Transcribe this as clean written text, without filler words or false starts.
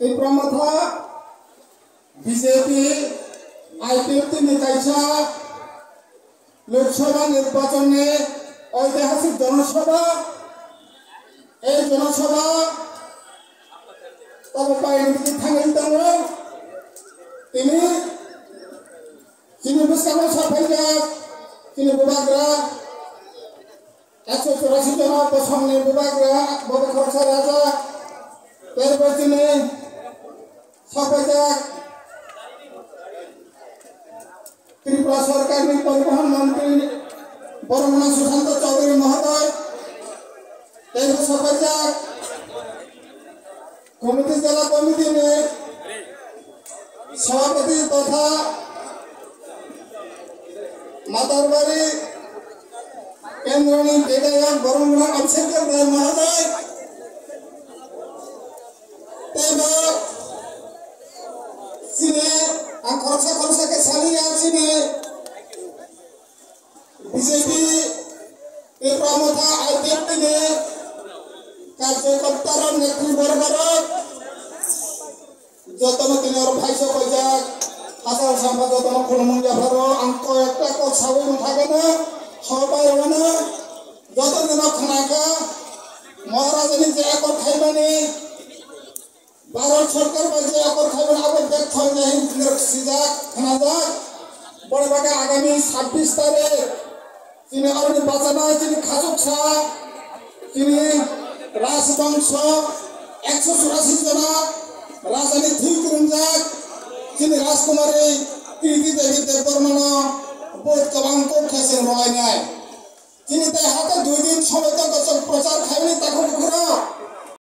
তীব্রমাথা BJP IPFT নিকাইছা Lok Sabha নির্বাচনে ঐতিহাসিক জনসভা এই জনসভা তবে পাইনি থাঙ্গি দङ তিনি बुसानो साफायजाक बुबाग्रा 184 जना पसंदनि बुबाग्रा बबे खरसा राजा बेबायदिनो साफायजाक त्रिपुरा सरकारनि परिवहन मंत्री बरमना सुशांत चौधरी महोदय साफायजाक कमिटी जिला कमिटी में सभापति तथा मातारबारी केंद्रनि विधायक बरमना अभिषेक राय महोदय सिने खरसा के सालिया सिने बीजेपी তীব্রমাথা आईपीएफटी ने कार्यकर्तार नेतृवर्गर যতন দিনের ভাইসো কইজাক হাজার সম্পাদক খুলমুঙ্গা ভারো আঙ্ক একটা কথাও থাকে না সবাই মানে যতদিন খানাকা মহারাজনী যে একর খাইবানি ভারত সরকার বলছে একর খাইবেন আবার দেখ হয় নাই সিজাক খানাজাক বড় বাগে আগামী 26 তারিখ তিনি অরণি বাঁচানা তিনি খাজক শাহ তিনি রাজবংশ 184 जना राजधानी धुईकुरुंजाक তিনি राजकुमारी কৃতি দেবী দেববর্মন বহুত কবাঙ্ক খেসেন রয় নাই তিনি তাই হাতে 2 দিন সময় তো প্রচার খাইনি তাকে ঘুরা